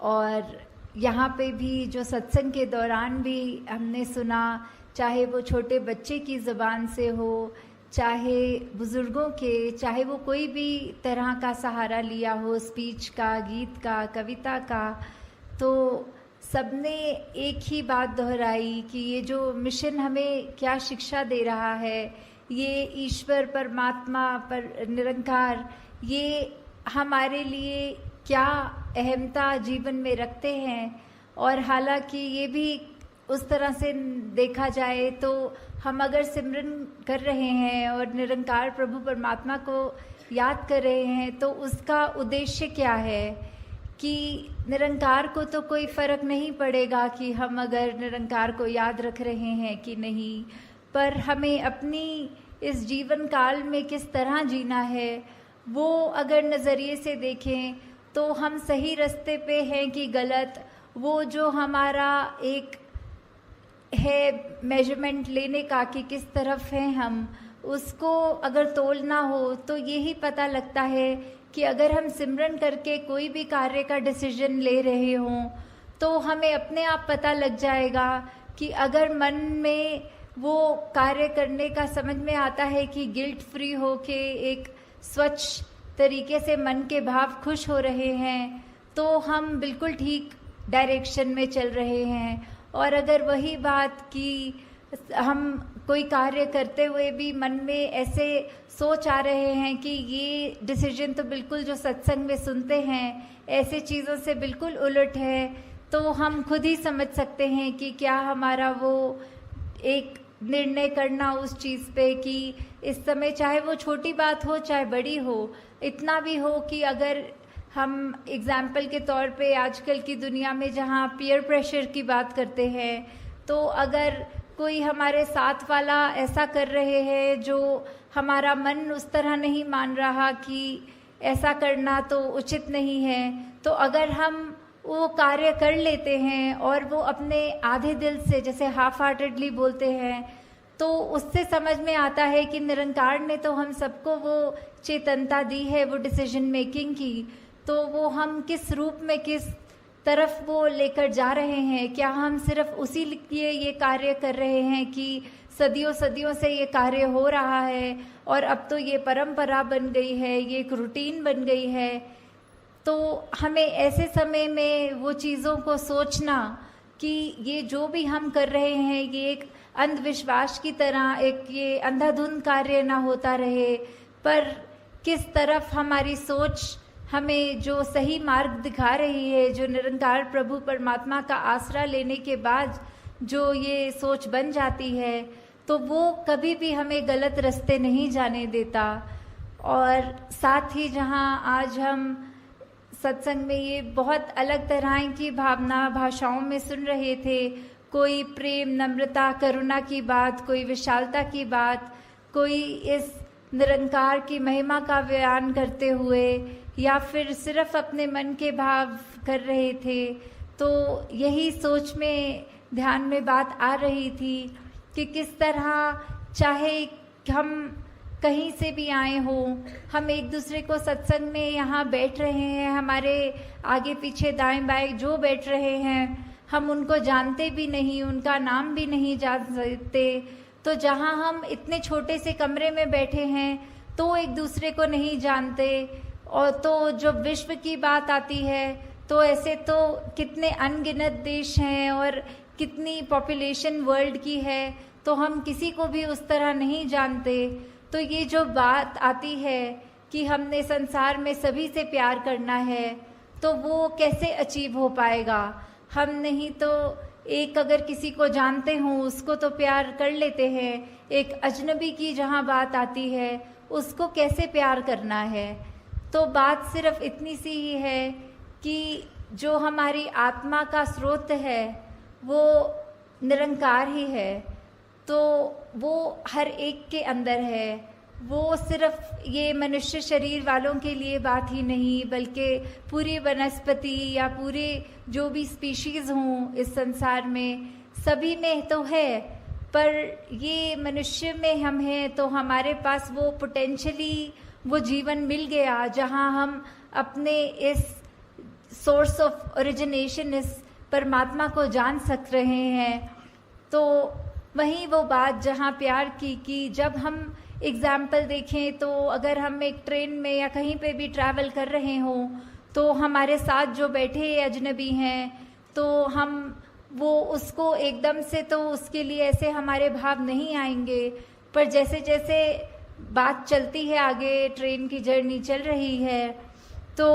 और यहाँ पे भी जो सत्संग के दौरान भी हमने सुना, चाहे वो छोटे बच्चे की ज़बान से हो, चाहे बुज़ुर्गों के, चाहे वो कोई भी तरह का सहारा लिया हो, स्पीच का, गीत का, कविता का, तो सबने एक ही बात दोहराई कि ये जो मिशन हमें क्या शिक्षा दे रहा है, ये ईश्वर परमात्मा पर निरंकार, ये हमारे लिए क्या अहमता जीवन में रखते हैं। और हालांकि ये भी उस तरह से देखा जाए तो हम अगर सिमरन कर रहे हैं और निरंकार प्रभु परमात्मा को याद कर रहे हैं तो उसका उद्देश्य क्या है कि निरंकार को तो कोई फ़र्क नहीं पड़ेगा कि हम अगर निरंकार को याद रख रहे हैं कि नहीं, पर हमें अपनी इस जीवन काल में किस तरह जीना है वो अगर नज़रिए से देखें तो हम सही रास्ते पे हैं कि गलत, वो जो हमारा एक है मेजरमेंट लेने का कि किस तरफ हैं हम, उसको अगर तोलना हो तो यही पता लगता है कि अगर हम सिमरन करके कोई भी कार्य का डिसीजन ले रहे हों तो हमें अपने आप पता लग जाएगा कि अगर मन में वो कार्य करने का समझ में आता है कि गिल्ट फ्री हो के एक स्वच्छ तरीके से मन के भाव खुश हो रहे हैं तो हम बिल्कुल ठीक डायरेक्शन में चल रहे हैं। और अगर वही बात कि हम कोई कार्य करते हुए भी मन में ऐसे सोच आ रहे हैं कि ये डिसीजन तो बिल्कुल जो सत्संग में सुनते हैं ऐसे चीज़ों से बिल्कुल उलट है, तो हम खुद ही समझ सकते हैं कि क्या हमारा वो एक निर्णय करना उस चीज़ पे कि इस समय चाहे वो छोटी बात हो चाहे बड़ी हो, इतना भी हो कि अगर हम एग्जाम्पल के तौर पे आजकल की दुनिया में जहाँ पीयर प्रेशर की बात करते हैं, तो अगर कोई हमारे साथ वाला ऐसा कर रहे हैं जो हमारा मन उस तरह नहीं मान रहा कि ऐसा करना तो उचित नहीं है, तो अगर हम वो कार्य कर लेते हैं और वो अपने आधे दिल से, जैसे हाफ हार्टेडली बोलते हैं, तो उससे समझ में आता है कि निरंकार ने तो हम सबको वो चेतनता दी है वो डिसीजन मेकिंग की, तो वो हम किस रूप में किस तरफ वो लेकर जा रहे हैं। क्या हम सिर्फ उसी लिए ये कार्य कर रहे हैं कि सदियों सदियों से ये कार्य हो रहा है और अब तो ये परंपरा बन गई है, ये एक रूटीन बन गई है, तो हमें ऐसे समय में वो चीज़ों को सोचना कि ये जो भी हम कर रहे हैं ये एक अंधविश्वास की तरह एक ये अंधाधुंध कार्य ना होता रहे, पर किस तरफ हमारी सोच हमें जो सही मार्ग दिखा रही है, जो निरंकार प्रभु परमात्मा का आसरा लेने के बाद जो ये सोच बन जाती है, तो वो कभी भी हमें गलत रास्ते नहीं जाने देता। और साथ ही जहाँ आज हम सत्संग में ये बहुत अलग तरह की भावना भाषाओं में सुन रहे थे, कोई प्रेम, नम्रता, करुणा की बात, कोई विशालता की बात, कोई इस निरंकार की महिमा का बयान करते हुए या फिर सिर्फ अपने मन के भाव कर रहे थे, तो यही सोच में ध्यान में बात आ रही थी कि किस तरह चाहे हम कहीं से भी आए हों, हम एक दूसरे को सत्संग में यहाँ बैठ रहे हैं, हमारे आगे पीछे दाएं बाएं जो बैठ रहे हैं हम उनको जानते भी नहीं, उनका नाम भी नहीं जान सकते, तो जहाँ हम इतने छोटे से कमरे में बैठे हैं तो एक दूसरे को नहीं जानते, और तो जो विश्व की बात आती है तो ऐसे तो कितने अनगिनत देश हैं और कितनी पॉपुलेशन वर्ल्ड की है, तो हम किसी को भी उस तरह नहीं जानते। तो ये जो बात आती है कि हमने संसार में सभी से प्यार करना है, तो वो कैसे अचीव हो पाएगा। हम नहीं तो एक अगर किसी को जानते हों उसको तो प्यार कर लेते हैं, एक अजनबी की जहाँ बात आती है उसको कैसे प्यार करना है। तो बात सिर्फ इतनी सी ही है कि जो हमारी आत्मा का स्रोत है वो निरंकार ही है, तो वो हर एक के अंदर है, वो सिर्फ ये मनुष्य शरीर वालों के लिए बात ही नहीं बल्कि पूरी वनस्पति या पूरे जो भी स्पीशीज़ हों इस संसार में सभी में तो है, पर ये मनुष्य में हम हैं तो हमारे पास वो पोटेंशली वो जीवन मिल गया जहाँ हम अपने इस सोर्स ऑफ ओरिजिनेशन इस परमात्मा को जान सक रहे हैं। तो वहीं वो बात जहाँ प्यार की कि जब हम एग्जाम्पल देखें तो अगर हम एक ट्रेन में या कहीं पे भी ट्रैवल कर रहे हों तो हमारे साथ जो बैठे अजनबी हैं तो हम वो उसको एकदम से तो उसके लिए ऐसे हमारे भाव नहीं आएंगे, पर जैसे जैसे बात चलती है आगे, ट्रेन की जर्नी चल रही है, तो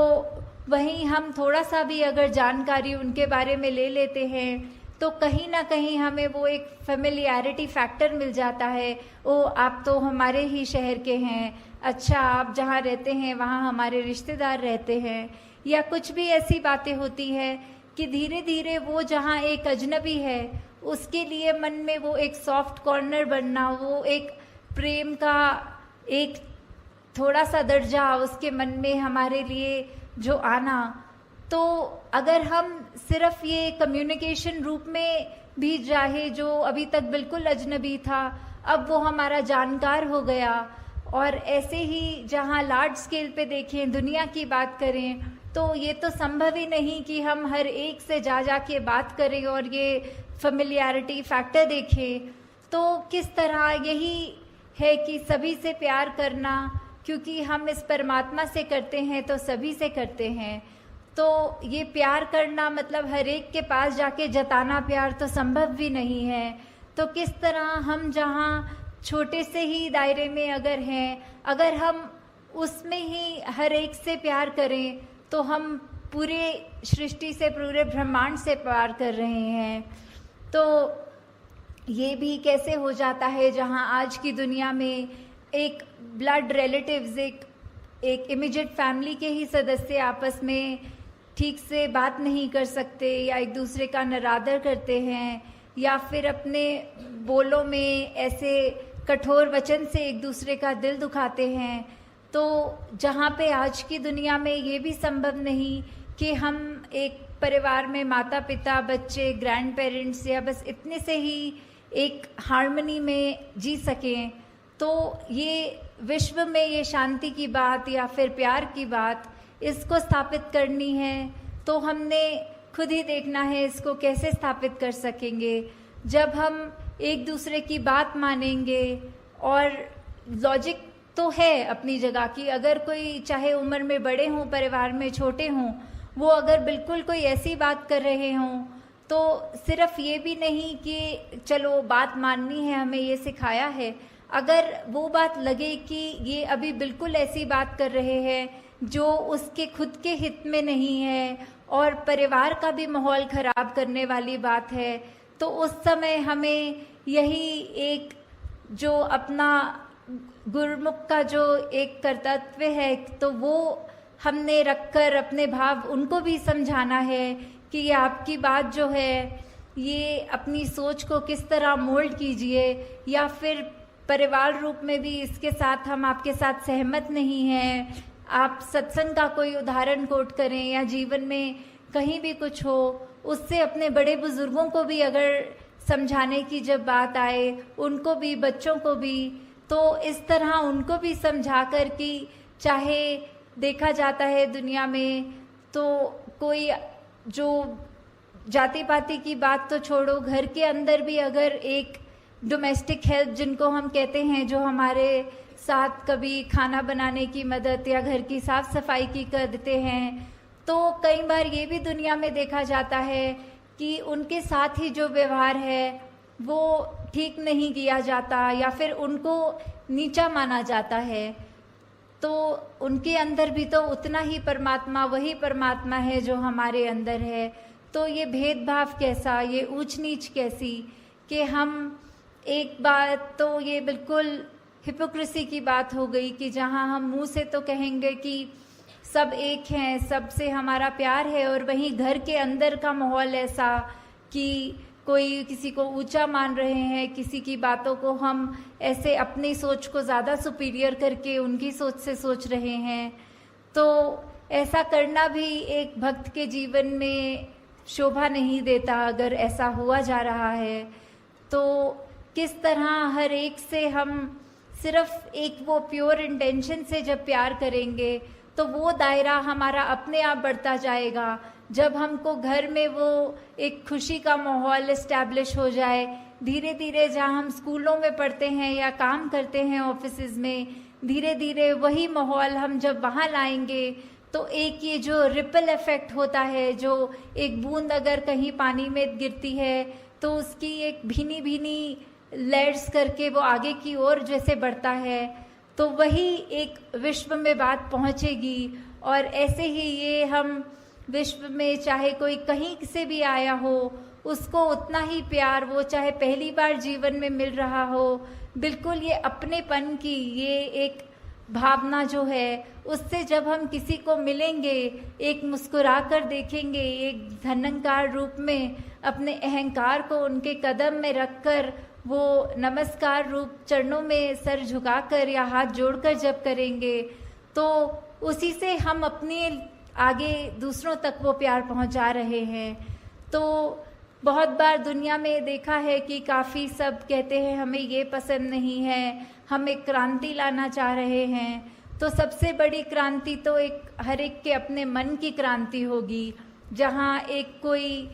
वहीं हम थोड़ा सा भी अगर जानकारी उनके बारे में ले लेते हैं तो कहीं ना कहीं हमें वो एक फेमिलियरिटी फैक्टर मिल जाता है। ओ आप तो हमारे ही शहर के हैं, अच्छा आप जहाँ रहते हैं वहाँ हमारे रिश्तेदार रहते हैं, या कुछ भी ऐसी बातें होती है कि धीरे धीरे वो जहाँ एक अजनबी है उसके लिए मन में वो एक सॉफ्ट कॉर्नर बनना, वो एक प्रेम का एक थोड़ा सा दर्जा उसके मन में हमारे लिए जो आना। तो अगर हम सिर्फ ये कम्युनिकेशन रूप में भी चाहे जो अभी तक बिल्कुल अजनबी था अब वो हमारा जानकार हो गया, और ऐसे ही जहाँ लार्ज स्केल पे देखें, दुनिया की बात करें, तो ये तो संभव ही नहीं कि हम हर एक से जा के बात करें और ये फेमिलियरिटी फैक्टर देखें। तो किस तरह यही है कि सभी से प्यार करना, क्योंकि हम इस परमात्मा से करते हैं तो सभी से करते हैं। तो ये प्यार करना मतलब हर एक के पास जाके जताना प्यार तो संभव भी नहीं है। तो किस तरह हम जहाँ छोटे से ही दायरे में अगर हैं, अगर हम उसमें ही हर एक से प्यार करें तो हम पूरे सृष्टि से, पूरे ब्रह्मांड से प्यार कर रहे हैं। तो ये भी कैसे हो जाता है जहाँ आज की दुनिया में एक ब्लड रिलेटिव्स, एक इमीडिएट फैमिली के ही सदस्य आपस में ठीक से बात नहीं कर सकते या एक दूसरे का निरादर करते हैं, या फिर अपने बोलों में ऐसे कठोर वचन से एक दूसरे का दिल दुखाते हैं। तो जहाँ पे आज की दुनिया में ये भी संभव नहीं कि हम एक परिवार में माता पिता, बच्चे, ग्रैंड पेरेंट्स या बस इतने से ही एक हार्मनी में जी सकें, तो ये विश्व में ये शांति की बात या फिर प्यार की बात इसको स्थापित करनी है तो हमने खुद ही देखना है इसको कैसे स्थापित कर सकेंगे। जब हम एक दूसरे की बात मानेंगे, और लॉजिक तो है अपनी जगह की, अगर कोई चाहे उम्र में बड़े हों, परिवार में छोटे हों, वो अगर बिल्कुल कोई ऐसी बात कर रहे हों तो सिर्फ ये भी नहीं कि चलो बात माननी है, हमें ये सिखाया है, अगर वो बात लगे कि ये अभी बिल्कुल ऐसी बात कर रहे हैं जो उसके खुद के हित में नहीं है और परिवार का भी माहौल खराब करने वाली बात है, तो उस समय हमें यही एक जो अपना गुरुमुख का जो एक कर्तव्य है तो वो हमने रखकर अपने भाव उनको भी समझाना है कि ये आपकी बात जो है ये अपनी सोच को किस तरह मोल्ड कीजिए, या फिर परिवार रूप में भी इसके साथ हम आपके साथ सहमत नहीं हैं। आप सत्संग का कोई उदाहरण कोट करें या जीवन में कहीं भी कुछ हो, उससे अपने बड़े बुजुर्गों को भी अगर समझाने की जब बात आए, उनको भी, बच्चों को भी, तो इस तरह उनको भी समझा कर कि चाहे देखा जाता है दुनिया में तो कोई जो जाति पाति की बात तो छोड़ो, घर के अंदर भी अगर एक डोमेस्टिक हेल्प जिनको हम कहते हैं, जो हमारे साथ कभी खाना बनाने की मदद या घर की साफ सफाई की कर देते हैं, तो कई बार ये भी दुनिया में देखा जाता है कि उनके साथ ही जो व्यवहार है वो ठीक नहीं किया जाता या फिर उनको नीचा माना जाता है। तो उनके अंदर भी तो उतना ही परमात्मा, वही परमात्मा है जो हमारे अंदर है। तो ये भेदभाव कैसा, ये ऊंच नीच कैसी, कि हम एक बात तो ये बिल्कुल हिपोक्रेसी की बात हो गई कि जहाँ हम मुंह से तो कहेंगे कि सब एक हैं, सबसे हमारा प्यार है, और वहीं घर के अंदर का माहौल ऐसा कि कोई किसी को ऊंचा मान रहे हैं, किसी की बातों को हम ऐसे अपनी सोच को ज़्यादा सुपीरियर करके उनकी सोच से सोच रहे हैं। तो ऐसा करना भी एक भक्त के जीवन में शोभा नहीं देता अगर ऐसा हुआ जा रहा है। तो किस तरह हर एक से हम सिर्फ एक वो प्योर इंटेंशन से जब प्यार करेंगे तो वो दायरा हमारा अपने आप बढ़ता जाएगा। जब हमको घर में वो एक खुशी का माहौल इस्टेब्लिश हो जाए, धीरे धीरे जहाँ हम स्कूलों में पढ़ते हैं या काम करते हैं ऑफिसेज में, धीरे धीरे वही माहौल हम जब वहाँ लाएंगे तो एक ये जो रिपल इफेक्ट होता है, जो एक बूंद अगर कहीं पानी में गिरती है तो उसकी एक भीनी भीनी लेयर्स करके वो आगे की ओर जैसे बढ़ता है, तो वही एक विश्व में बात पहुँचेगी। और ऐसे ही ये हम विश्व में चाहे कोई कहीं से भी आया हो, उसको उतना ही प्यार, वो चाहे पहली बार जीवन में मिल रहा हो, बिल्कुल ये अपनेपन की ये एक भावना जो है, उससे जब हम किसी को मिलेंगे, एक मुस्कुरा कर देखेंगे, एक धन्यकार रूप में अपने अहंकार को उनके कदम में रखकर वो नमस्कार रूप चरणों में सर झुकाकर या हाथ जोड़कर जब करेंगे, तो उसी से हम अपने आगे दूसरों तक वो प्यार पहुंचा रहे हैं। तो बहुत बार दुनिया में देखा है कि काफ़ी सब कहते हैं हमें ये पसंद नहीं है, हम एक क्रांति लाना चाह रहे हैं। तो सबसे बड़ी क्रांति तो एक हर एक के अपने मन की क्रांति होगी, जहाँ एक कोई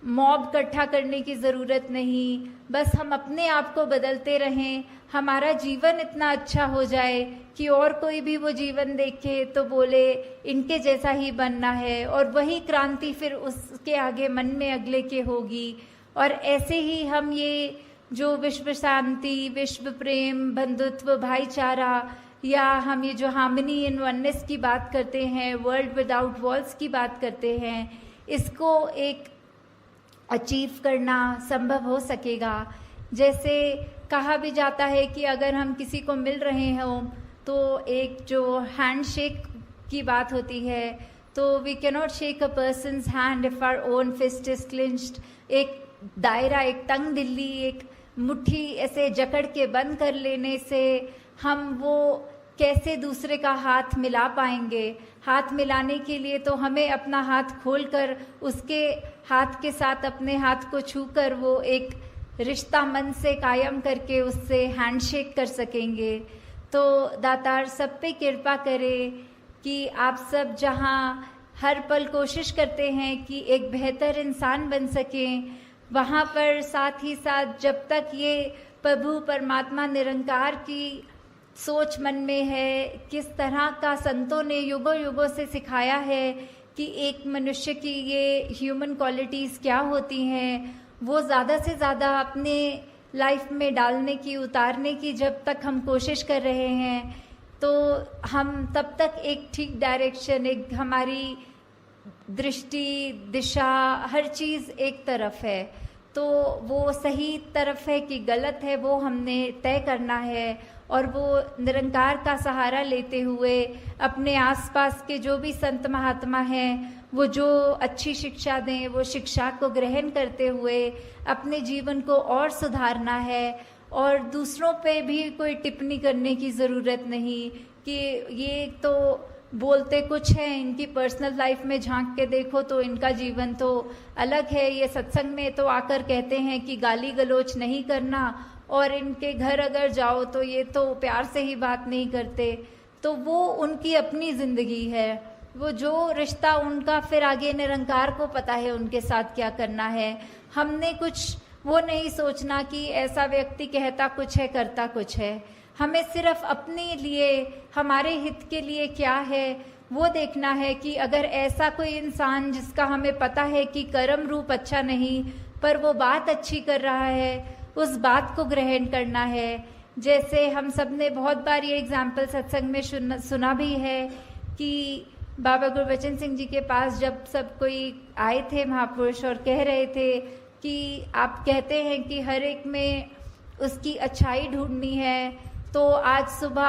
मॉब इकट्ठा करने की ज़रूरत नहीं, बस हम अपने आप को बदलते रहें, हमारा जीवन इतना अच्छा हो जाए कि और कोई भी वो जीवन देखे तो बोले इनके जैसा ही बनना है, और वही क्रांति फिर उसके आगे मन में अगले के होगी। और ऐसे ही हम ये जो विश्व शांति, विश्व प्रेम, बंधुत्व, भाईचारा, या हम ये जो हार्मनी इन वननेस की बात करते हैं, वर्ल्ड विदाउट वॉल्स की बात करते हैं, इसको एक अचीव करना संभव हो सकेगा। जैसे कहा भी जाता है कि अगर हम किसी को मिल रहे हों तो एक जो हैंडशेक की बात होती है, तो we can not shake a person's hand if our own fist is clenched. एक दायरा, एक तंग दिल्ली, एक मुट्ठी ऐसे जकड़ के बंद कर लेने से हम वो कैसे दूसरे का हाथ मिला पाएंगे। हाथ मिलाने के लिए तो हमें अपना हाथ खोलकर उसके हाथ के साथ अपने हाथ को छूकर वो एक रिश्ता मन से कायम करके उससे हैंडशेक कर सकेंगे। तो दातार सब पे कृपा करे कि आप सब जहाँ हर पल कोशिश करते हैं कि एक बेहतर इंसान बन सकें, वहाँ पर साथ ही साथ जब तक ये प्रभु परमात्मा निरंकार की सोच मन में है, किस तरह का संतों ने युगों युगों से सिखाया है कि एक मनुष्य की ये ह्यूमन क्वालिटीज़ क्या होती हैं, वो ज़्यादा से ज़्यादा अपने लाइफ में डालने की, उतारने की जब तक हम कोशिश कर रहे हैं, तो हम तब तक एक ठीक डायरेक्शन, एक हमारी दृष्टि, दिशा, हर चीज़ एक तरफ है। तो वो सही तरफ है कि गलत है, वो हमने तय करना है। और वो निरंकार का सहारा लेते हुए अपने आसपास के जो भी संत महात्मा हैं, वो जो अच्छी शिक्षा दें, वो शिक्षा को ग्रहण करते हुए अपने जीवन को और सुधारना है। और दूसरों पे भी कोई टिप्पणी करने की ज़रूरत नहीं कि ये तो बोलते कुछ हैं, इनकी पर्सनल लाइफ में झांक के देखो तो इनका जीवन तो अलग है, ये सत्संग में तो आकर कहते हैं कि गाली गलोच नहीं करना, और इनके घर अगर जाओ तो ये तो प्यार से ही बात नहीं करते। तो वो उनकी अपनी ज़िंदगी है, वो जो रिश्ता उनका फिर आगे निरंकार को पता है उनके साथ क्या करना है। हमने कुछ वो नहीं सोचना कि ऐसा व्यक्ति कहता कुछ है करता कुछ है। हमें सिर्फ अपने लिए, हमारे हित के लिए क्या है वो देखना है कि अगर ऐसा कोई इंसान जिसका हमें पता है कि कर्म रूप अच्छा नहीं पर वो बात अच्छी कर रहा है, उस बात को ग्रहण करना है। जैसे हम सब ने बहुत बार ये एग्जाम्पल सत्संग में सुना भी है कि बाबा गुरबचन सिंह जी के पास जब सब कोई आए थे महापुरुष और कह रहे थे कि आप कहते हैं कि हर एक में उसकी अच्छाई ढूंढनी है, तो आज सुबह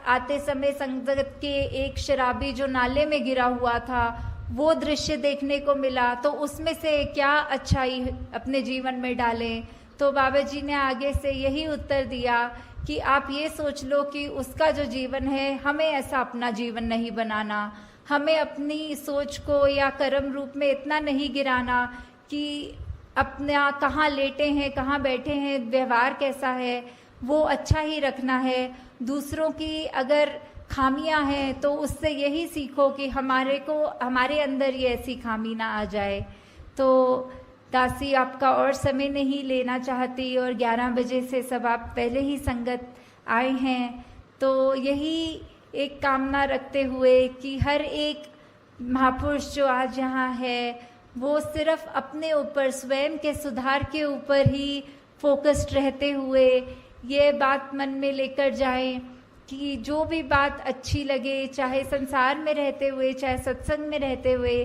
आते समय संगत के एक शराबी जो नाले में गिरा हुआ था वो दृश्य देखने को मिला, तो उसमें से क्या अच्छाई अपने जीवन में डालें। तो बाबा जी ने आगे से यही उत्तर दिया कि आप ये सोच लो कि उसका जो जीवन है, हमें ऐसा अपना जीवन नहीं बनाना, हमें अपनी सोच को या कर्म रूप में इतना नहीं गिराना कि अपना कहाँ लेटे हैं, कहाँ बैठे हैं, व्यवहार कैसा है, वो अच्छा ही रखना है। दूसरों की अगर खामियां हैं तो उससे यही सीखो कि हमारे अंदर ये ऐसी खामी ना आ जाए। तो दासी आपका और समय नहीं लेना चाहती और 11 बजे से सब आप पहले ही संगत आए हैं, तो यही एक कामना रखते हुए कि हर एक महापुरुष जो आज यहाँ है वो सिर्फ अपने ऊपर स्वयं के सुधार के ऊपर ही फोकस्ड रहते हुए ये बात मन में लेकर जाएं कि जो भी बात अच्छी लगे, चाहे संसार में रहते हुए चाहे सत्संग में रहते हुए,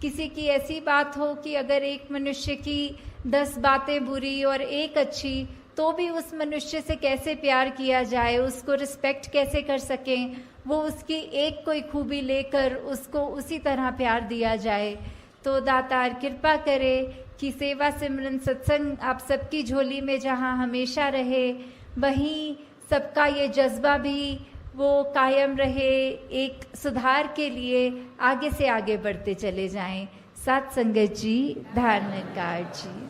किसी की ऐसी बात हो कि अगर एक मनुष्य की 10 बातें बुरी और एक अच्छी, तो भी उस मनुष्य से कैसे प्यार किया जाए, उसको रिस्पेक्ट कैसे कर सकें, वो उसकी एक कोई खूबी लेकर उसको उसी तरह प्यार दिया जाए। तो दातार कृपा करे कि सेवा सिमरन सत्संग आप सबकी झोली में जहाँ हमेशा रहे, वहीं सबका ये जज्बा भी वो कायम रहे, एक सुधार के लिए आगे से आगे बढ़ते चले जाएं। साथ संगत जी, धारणकार जी।